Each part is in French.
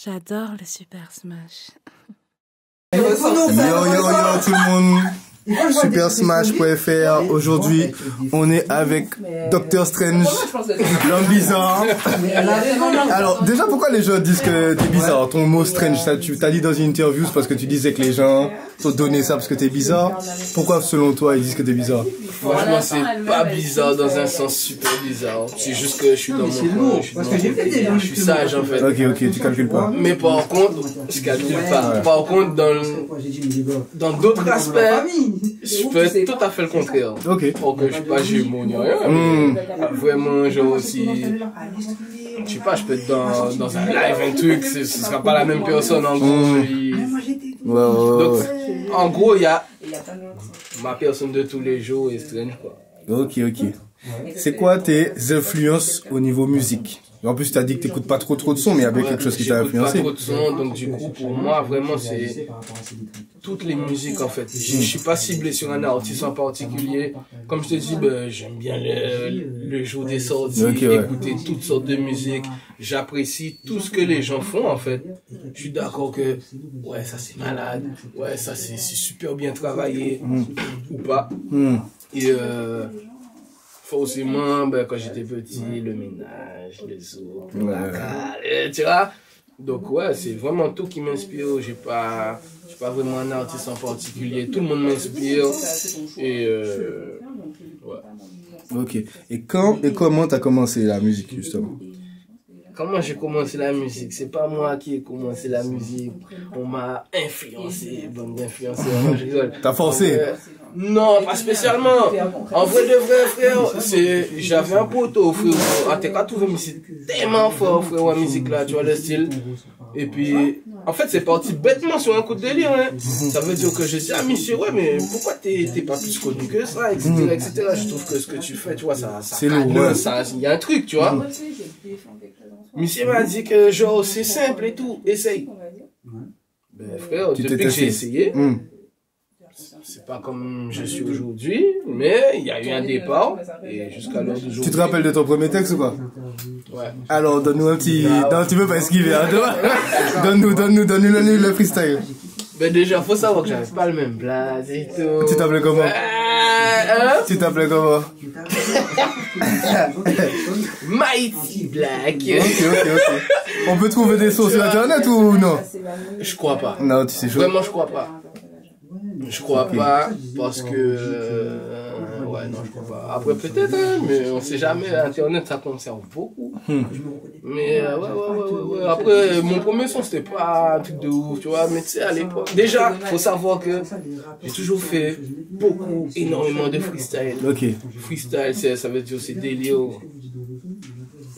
J'adore le Super Smash. Yo tout le monde, supersmash.fr. Aujourd'hui on est avec Doctor Strange, l'homme bizarre. Alors déjà pourquoi les gens disent que t'es bizarre? Ton mot strange, ça, tu t'as dit dans une interview, c'est parce que tu disais que les gens t'ont donné ça parce que t'es bizarre. Pourquoi selon toi ils disent que t'es bizarre? Franchement c'est pas bizarre dans un sens super bizarre. C'est juste que je suis dans mon coin, je suis sage en fait. Ok, tu calcules pas. Mais par contre, je calcule pas. Par contre dans d'autres aspects, je fais tout à fait le contraire. Ok. Pour que je suis pas jumeau ni rien. Vraiment, genre aussi. Je sais pas, je peux être dans un live, un truc, ce sera pas la même personne en gros. Donc, en gros, il y a ma personne de tous les jours et Strange quoi. Ok. C'est quoi tes influences au niveau musique? En plus, tu as dit que tu n'écoutes pas trop de sons, mais il y avait quelque chose qui t'a influencé. Pas trop de sons, donc du coup, pour moi, vraiment, c'est toutes les musiques, en fait. Je suis pas ciblé sur un artiste en particulier. Comme je te dis, j'aime bien le jour des sorties, écouter toutes sortes de musiques. J'apprécie tout ce que les gens font, en fait. Je suis d'accord que, ouais, ça c'est malade, ouais, ça c'est super bien travaillé, ou pas. Et forcément, quand j'étais petit, le ménage, les eaux, tu vois. Donc ouais, c'est vraiment tout qui m'inspire. Je suis pas vraiment un artiste en particulier. Tout le monde m'inspire. Et ouais. Ok. Et quand et comment t'as commencé la musique justement? Comment j'ai commencé la musique? C'est pas moi qui ai commencé la musique. On m'a influencé, bande d'influenceurs. Je rigole. T'as forcé? Non, pas spécialement. En vrai de vrai, frère, j'avais un poteau, frère. Ah, t'es qu'à trouver, mais c'est tellement fort, frère, la musique là, tu vois le style. Et puis, en fait, c'est parti bêtement sur un coup de délire, hein. Ça veut dire que je dis, ah, monsieur, ouais, mais pourquoi t'es pas plus connu que ça, etc., etc. Je trouve que ce que tu fais, tu vois, ça c'est lourd, il y a un truc, tu vois. Monsieur m'a dit que, genre, c'est simple et tout, essaye. Ben, frère, depuis que j'ai essayé, c'est pas comme je suis aujourd'hui, mais il y a eu un départ, et jusqu'à l'heure d'aujourd'hui. Tu te rappelles de ton premier texte ou quoi? Ouais. Alors, donne-nous un petit... Non, tu veux pas esquiver, hein, tu vois? Donne-nous le freestyle. Ben déjà, faut savoir que j'avais pas le même blaze et tout. Tu t'appelais comment? Tu t'appelais comment? Mighty Black. Ok. On peut trouver des sons sur internet ou non? Je crois pas. Non, tu sais chaud. Vraiment, je crois pas. Je crois pas, parce que... ouais, non, je crois pas. Après, peut-être, hein, mais on sait jamais. Internet, ça conserve beaucoup. Mais, ouais. Après, mon premier son, c'était pas un truc de ouf, tu vois. Mais tu sais, à l'époque... Déjà, faut savoir que j'ai toujours fait énormément de freestyle. Ok. Freestyle, ça veut dire c'est délire.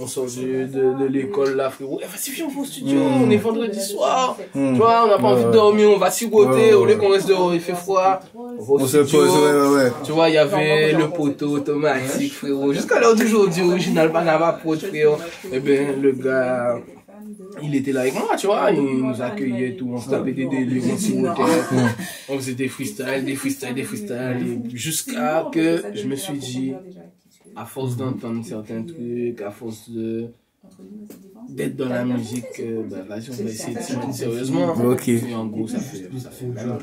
On sort de l'école là, frérot. Vas-y, viens, on va au studio, on est vendredi soir. Tu vois, on n'a pas envie de dormir, on va siroter. Au lieu qu'on reste dehors, il fait froid. On se pose, ouais. Tu vois, il y avait le poteau automatique, frérot. Jusqu'à l'heure d'aujourd'hui, original Panama Prod, frérot. Eh ben, le gars, il était là avec moi, tu vois. Il nous accueillait et tout. On se tapait des délires, on sirotait. On faisait des freestyles. Et jusqu'à que je me suis dit, à force d'entendre certains trucs, à force d'être dans la musique, vas-y, on va essayer de s'y mettre sérieusement. Ok. Et en gros, ça fait même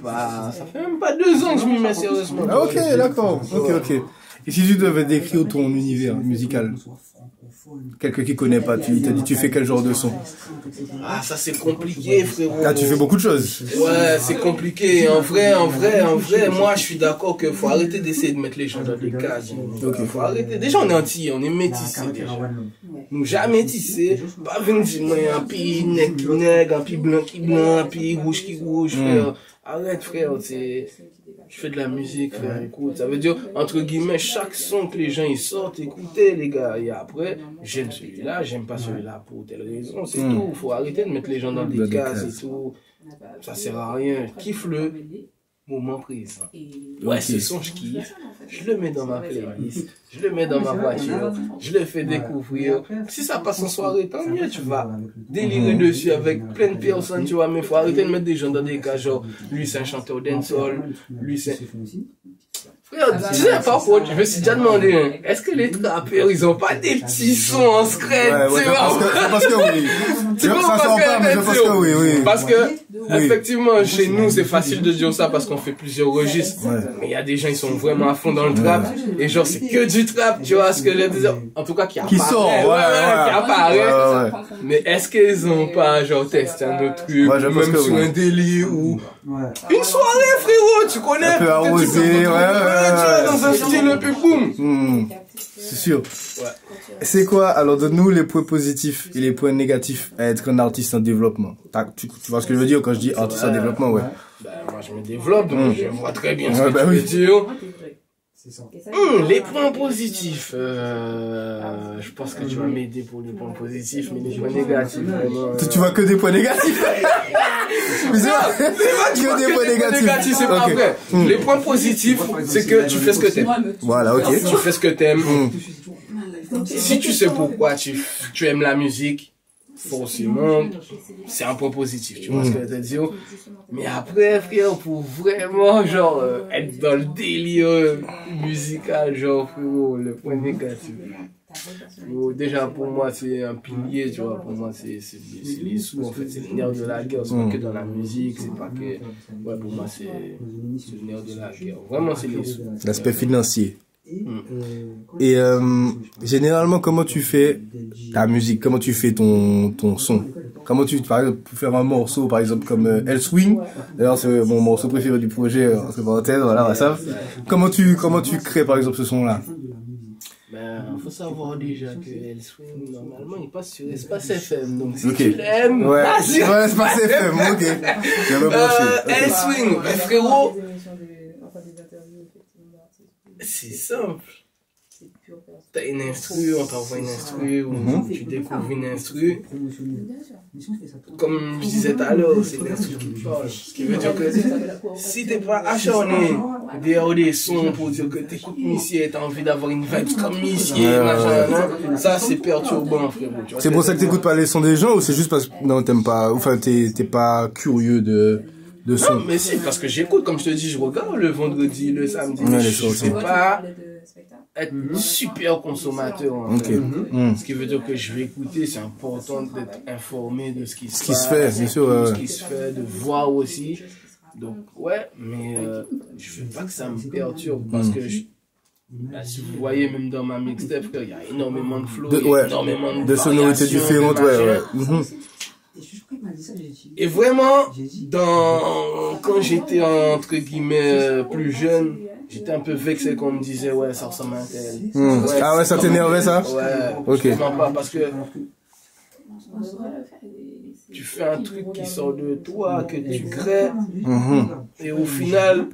pas 2 ans que je m'y mets sérieusement. Ah, ok, d'accord. Ok. Et si tu devais décrire ton univers musical? Quelqu'un qui connaît pas, tu t'as dit tu fais quel genre de son? Ah, ça c'est compliqué, frérot. Ah, tu fais beaucoup de choses. Ouais, c'est compliqué. En vrai, moi je suis d'accord qu'il faut arrêter d'essayer de mettre les gens dans des cases. Donc il faut arrêter. Déjà on est antillais, on est métissés déjà. Nous jamais métissés. Pas venir dire moi un pays nègre, un pays blanc qui blanc, un pays rouge qui rouge, frère. Arrête, frère, je fais de la musique, frère, écoute. Ça veut dire, entre guillemets, chaque son que les gens ils sortent, écoutez, les gars. Et après, j'aime celui-là, j'aime pas celui-là pour telle raison, c'est tout. Faut arrêter de mettre les gens dans des cases et tout. Ça sert à rien. Kiffe le moment présent. Ouais, ce son, je kiffe. Je le mets dans ma playlist. Je le mets dans ma voiture. Je le fais découvrir. Si ça passe en soirée, tant mieux, tu vas délirer dessus avec plein de personnes, tu vois. Mais faut arrêter de mettre des gens dans des cases, genre, lui c'est un chanteur dancehall, lui c'est... Tu sais, par contre, je me suis déjà demandé, hein, est-ce que les trappeurs, ils ont pas des petits sons en scred, ouais, tu vois? Je pense que oui. Tu vois, ça sent pas, mais je pense que oui, oui. Parce que, effectivement, chez nous, c'est facile de dire ça parce qu'on fait plusieurs registres. Ouais. Mais il y a des gens, ils sont vraiment à fond dans le trap. Et genre, c'est que du trap, tu vois ce que je veux dire? En tout cas, qui sort, qui apparaît. Mais est-ce qu'ils ont pas, genre, testé un autre truc, même sur un délire ou une soirée, frérot, tu connais? Un peu arrosé, dans un style un peu boum. C'est sûr. Ouais. C'est quoi, alors donne-nous les points positifs et les points négatifs à être un artiste en développement. Tu vois ce que je veux dire quand je dis artiste en développement, ouais. Moi je me développe, donc je vois très bien ce que tu veux dire. Les points positifs, je pense que tu vas m'aider pour les points positifs, mais les points négatifs, vraiment. Tu vois que des points négatifs? Mais c'est pas que des points négatifs, c'est pas vrai. Les points positifs, c'est que tu fais ce que t'aimes. Voilà, ok. Tu fais ce que t'aimes. Si tu sais pourquoi tu aimes la musique, forcément, c'est un point positif, tu vois ce que je veux dire. Mais après, frère, pour vraiment, genre, être dans le délire musical, genre, frérot, le point négatif. Déjà, pour moi, c'est un pilier, tu vois. Pour moi, c'est les sous, en fait, c'est le nerf de la guerre. C'est pas que dans la musique, c'est pas que. Ouais, pour moi, c'est le nerf de la guerre. Vraiment, c'est les sous. L'aspect financier. Et généralement, comment tu fais ta musique? Comment tu fais ton son? Comment tu, par exemple, pour faire un morceau, par exemple, comme El Swing, d'ailleurs c'est mon morceau préféré du projet, entre parenthèses, voilà, ça. Comment tu crées, par exemple, ce son-là? Faut savoir déjà que El Swing, normalement, il passe sur Espace FM, donc si tu l'aimes, Espace FM, ok. El Swing, frérot, c'est simple. T'as une instru, on t'envoie une instru, ou tu découvres une instru. Comme je disais tout à l'heure, c'est l'instru qui parle. Ce qui veut dire que si t'es pas acharné derrière des sons pour dire que t'écoutes Missier, t'as envie d'avoir une vibe comme Missier, machin, ça c'est perturbant, frérot. C'est pour ça que t'écoutes pas les sons des gens ou c'est juste parce que non, t'aimes pas, enfin t'es pas curieux de son? Non, mais si, parce que j'écoute, comme je te dis, je regarde le vendredi, le samedi, je sais pas être super consommateur en fait. Ce qui veut dire que je vais écouter, c'est important d'être informé de ce qui se fait, bien sûr, de ce qui se fait, de voir aussi. Donc ouais, mais je veux pas que ça me perturbe parce que là, si vous voyez même dans ma mixtape, il y a énormément de flow, énormément de sonorités différentes, Et vraiment, quand j'étais entre guillemets plus jeune, j'étais un peu vexé quand on me disait ouais ça ressemble à un tel. Ah ouais, ça t'énervait ça? Ouais. Ok. Non pas parce que tu fais un truc qui sort de toi, que tu crées, et au final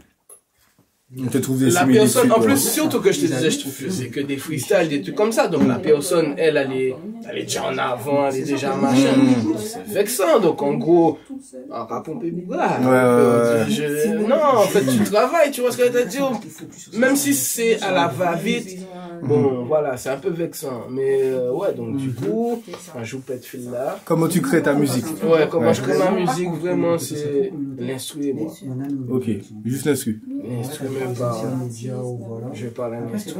on te trouve des la personne, en plus, surtout que je te disais, je faisais que des freestyles, des trucs comme ça. Donc la personne, elle est déjà en avant, elle est déjà machin. C'est vexant. Donc en gros, en raconter non, en fait, tu travailles, tu vois ce que je veux dire. Même si c'est à la va-vite, bon, voilà, c'est un peu vexant. Mais ouais, donc du coup, un joupette fil là. Comment tu crées ta musique? Ouais, comment je crée ma musique, vraiment, c'est l'instru et moi. Ok, juste l'instru. L'instru me parle. Je parle à l'instru.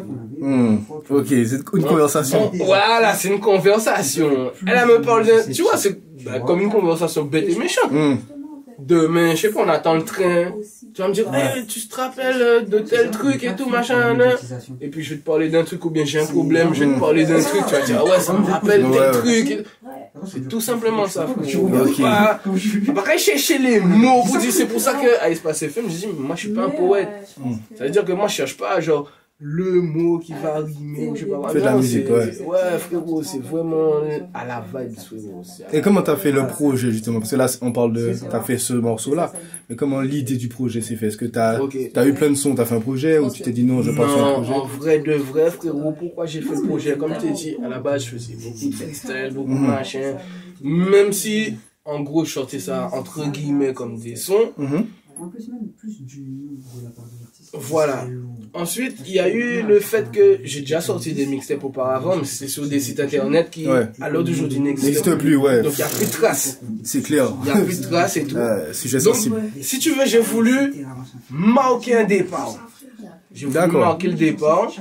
Ok, c'est une conversation. Voilà, c'est une conversation. Elle me parle de... Tu vois, c'est comme une conversation bête et méchante. Demain, je sais pas, on attend le train. Tu vas me dire, hey, tu te rappelles de tel truc et tout, machin, là. Et puis je vais te parler d'un truc, ou bien j'ai un problème, je vais te parler d'un truc, tu vas dire, ah ouais, ça me rappelle tel truc. C'est tout simplement ça, frérot. Après, chercher les mots pour dire, c'est pour ça que à Espace FM, je dis, mais moi je suis pas un poète. Ça veut dire que moi je cherche pas, genre, le mot qui va rimer, ou je sais pas. Fais de la musique, ouais, frérot, c'est vraiment à la vibe, frérot. Et comment t'as fait le projet, justement? Parce que là, on parle de, t'as fait ce morceau-là. Mais comment l'idée du projet s'est fait? Est-ce que t'as eu plein de sons, t'as fait un projet, ou tu t'es dit non, je pense sur un projet? En vrai de vrai, frérot, pourquoi j'ai fait le projet? Comme je t'ai dit, à la base, je faisais beaucoup de freestyle, beaucoup de machin. Même si, en gros, je sortais ça, entre guillemets, comme des sons. En plus, même plus du de la part de l'artiste. Voilà. Ensuite, il y a eu le fait que j'ai déjà sorti des mixtapes auparavant, mais c'était sur des sites internet qui, à l'heure d'aujourd'hui, n'existent plus. Ouais. Donc, il n'y a plus de traces. C'est clair. Il n'y a plus de traces et tout. Sujet donc, sensible. si tu veux, j'ai voulu marquer un départ. J'ai voulu marquer le départ.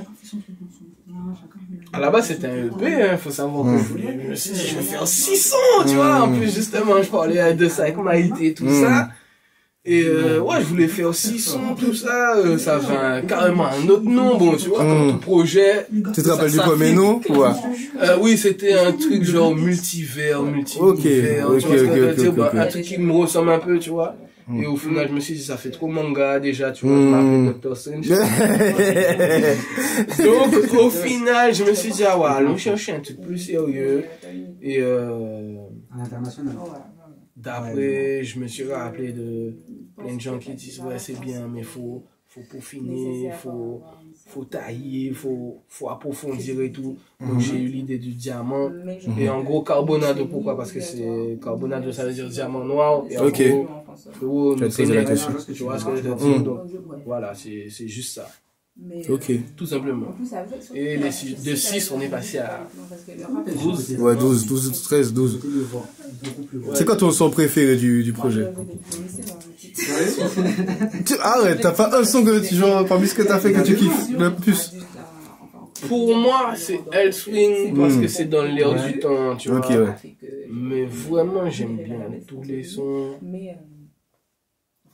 À la base, c'était un EP, hein, faut savoir que je me suis dit, je vais faire 600, tu vois. En plus, justement, je parlais de ça avec Maïté et tout ça. Et ouais, je voulais faire 600, tout ça. Ça fait carrément un autre nom, bon, tu vois, comme tout projet. Tu te rappelles du premier nom? Oui, c'était un truc genre multivers, tu vois ce que je veux dire, un truc qui me ressemble un peu, tu vois. Et au final, je me suis dit, ça fait trop manga déjà, tu vois, je m'appelle Dr. Strange. Donc, au final, je me suis dit, ah ouais, allons chercher un truc plus sérieux. Et d'après, je me suis rappelé de plein de gens qui disent, ouais, c'est bien, mais faut peaufiner, faut tailler, faut approfondir et tout. Donc j'ai eu l'idée du diamant. Et en gros, carbonado, pourquoi? Parce que c'est carbonado, ça veut dire diamant noir. Et en gros, tu vois ce que je veux dire. Donc voilà, c'est juste ça. Ok. Tout simplement. Et de 6, on est passé à 12. Ouais, 12, 13, 12. C'est quoi ton son préféré du projet? Arrête, t'as pas un son que tu genre, parmi ce que t'as fait que tu kiffes le plus? Pour moi, c'est Hellswing parce que c'est dans l'air du temps, tu vois. Ok, ouais. Mais vraiment, j'aime bien tous les sons.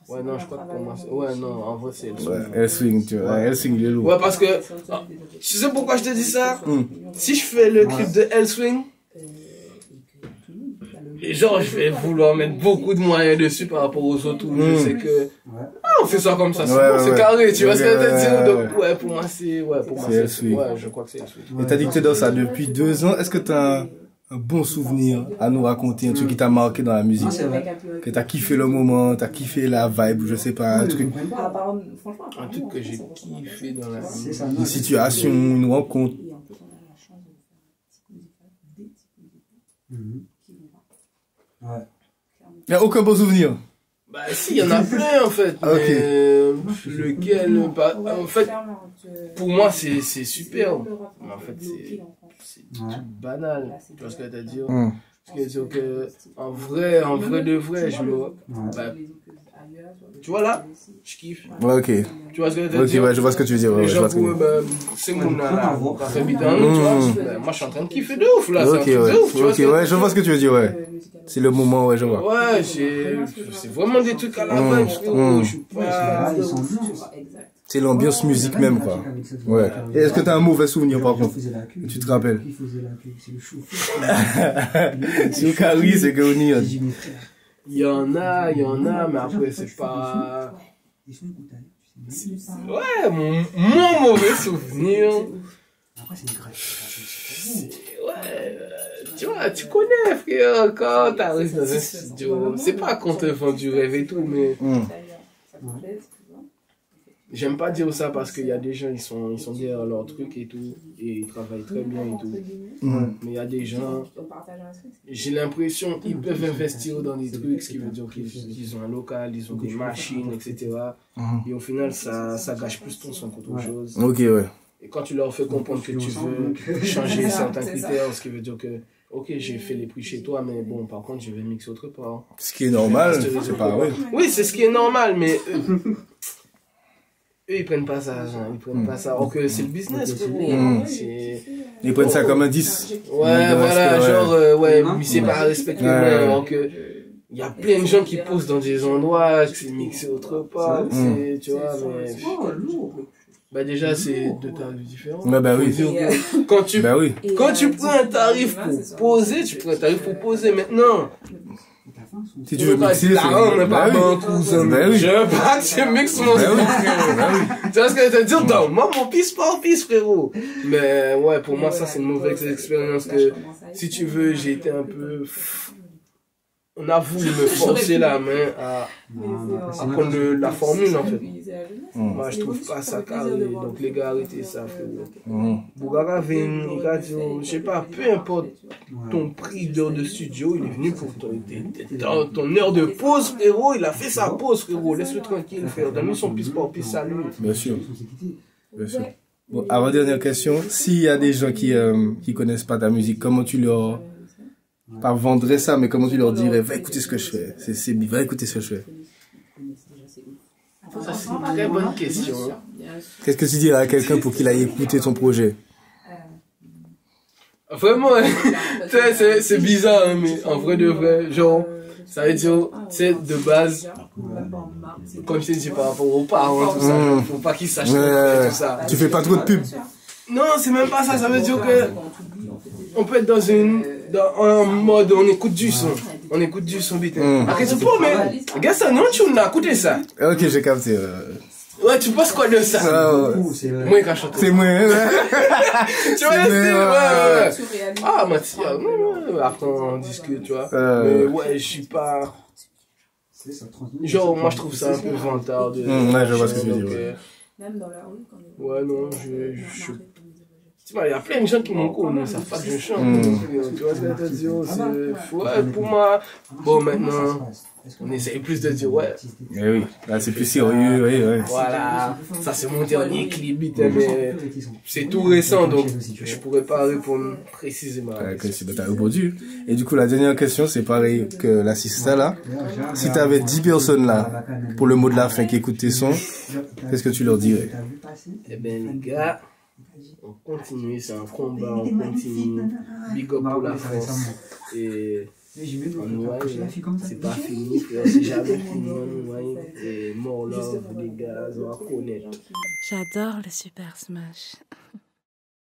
Ouais, non, je crois que pour moi, ouais, non, en vrai, c'est Hellswing. Ouais, Hellswing, tu vois. Hellswing, il est lourd. Ouais, parce que, tu sais pourquoi je te dis ça? Si je fais le clip de Hellswing, et genre, je vais vouloir mettre beaucoup de moyens dessus par rapport aux autres. Je sais que, on fait ça comme ça, c'est carré, tu vois ce que je veux dire? Donc, ouais, pour moi, c'est Hellswing. Ouais, je crois que c'est Hellswing. Et t'as dit que t'es dans ça depuis 2 ans. Est-ce que t'as un bon souvenir à nous raconter, un truc qui t'a marqué dans la musique? Que t'as kiffé le moment, t'as kiffé la vibe, je sais pas, un truc. Un truc que j'ai kiffé dans la musique. Une situation, une rencontre. Il n'y a aucun bon souvenir? Bah si, il y en a plein en fait. Mais lequel, en fait, pour moi c'est super. Mais en fait c'est tout banal. Tu vois ce que je veux dire? Parce que en vrai de vrai, je me... Bah, tu vois là, je kiffe. Ouais, ok. Tu vois ce que je veux dire? Ok, ouais, je vois ce que tu veux dire. Ouais, genre, c'est mon là, ça fait bidon, tu vois. Moi je suis en train de kiffer de ouf là. Ok, ouais. Ok, ouais, je vois ce que tu veux dire, ouais. C'est le moment, ouais, je vois. Ouais, c'est vraiment des trucs à la fin, je suis pas... C'est l'ambiance musique même, quoi. Ouais. Et est-ce que t'as un mauvais souvenir, par contre? Tu te rappelles? Sur Kari, c'est que on y est. Il y en a, mais après, c'est pas... Ouais, mon mauvais souvenir... Ouais, tu vois, tu connais, frère, quand t'arrives dans un studio, c'est pas qu'on te vend du rêve et tout, mais... J'aime pas dire ça parce qu'il y a des gens, ils sont derrière leur truc et tout, et ils travaillent très bien et tout. Mais il y a des gens, j'ai l'impression qu'ils peuvent investir dans des trucs, ce qui veut dire qu'ils ont un local, ils ont des machines, etc. Et au final, ça gâche plus ton son qu'autre chose. Ok, ouais. Et quand tu leur fais comprendre que tu veux changer certains critères, ce qui veut dire que, ok, j'ai fait les prix chez toi, mais bon, par contre, je vais mixer autre part. Ce qui est normal, c'est pas vrai. Oui, c'est ce qui est normal, mais eux, ils prennent pas ça, genre, ils prennent pas ça. Alors que c'est le business, ils prennent ça comme un 10. Ouais, voilà, genre, ouais, mais c'est pas respectueux, alors que, il y a plein de gens qui posent dans des endroits, que c'est mixé autre part, tu vois, mais... Bah déjà c'est deux tarifs différents. Bah oui. Quand tu prends un tarif pour poser, tu prends un tarif pour poser maintenant. Si tu veux mixer, c'est... on n'est pas bon cousin. Je veux pas que tu mixes mon truc. Tu vois ce que je veux te dire? Non, moi mon pisse pas en pisse, frérot. Mais ouais, pour moi ça c'est une mauvaise expérience que, si tu veux, j'ai été un peu... On a voulu me forcer la main à prendre la formule, en fait. Moi, je trouve pas ça carré. Donc, les gars, arrêtez ça, frérot. Bougara vient, il a dit, je sais pas, peu importe ton prix d'heure de studio, il est venu pour ton heure de pause, frérot. Il a fait sa pause, frérot. Laisse-le tranquille, frère. Donne-lui son pisse pour pisse, salut. Bien sûr. Bien sûr. Bon, avant dernière question, s'il y a des gens qui connaissent pas ta musique, comment tu leur... Pas vendrais ça, mais comment tu leur dirais, va écouter ce que je fais, va écouter ce que je fais. Ça, c'est une très bonne question. Qu'est-ce que tu dirais à quelqu'un pour qu'il aille écouter ton projet? Vraiment, c'est bizarre, hein, mais en vrai de vrai, genre, ça veut dire, c'est de base, comme je t'ai dit par rapport aux parents, tout ça, faut pas qu'ils sachent tout ça. Tu fais pas trop de pub? Non, c'est même pas ça, ça veut dire que on peut être dans un mode, on écoute du son. On écoute du son, putain. Ah, qu'est-ce que tu peux, mais, regarde ça, non, tu n'as écouté ça. Ok, j'ai capté. Ouais, tu penses quoi de ça? Moi, quand je chante. C'est moi, Tu vois, ouais. Ah, Mathieu, après on discute, tu vois. Mais ouais, je suis pas. Genre, moi, je trouve ça un peu vantard de. Ouais, je vois ce que tu veux dire. Même dans la rue, quand ouais, non, je. Tu vois, il y a plein de gens qui m'ont connu, ça fait pas que je chante. Tu vois ce que je veux dire? Ouais, pour moi, bon, maintenant, on essaye plus de dire, ouais. Mais oui, là, c'est plus sérieux, oui, oui. Voilà, ça c'est mon dernier clip, mais c'est tout récent, donc je pourrais pas répondre précisément. Ok, si t'as répondu. Et du coup, la dernière question, c'est pareil que l'assistant là. Si t'avais 10 personnes là, pour le mot de la fin qui écoutent tes sons, qu'est-ce que tu leur dirais? Eh ben, les gars, on continue, c'est un combat, on continue. Big up pour la France. Et c'est pas fini, frère, c'est jamais fini, et more love, les gars, on va connaître. J'adore le Super Smash.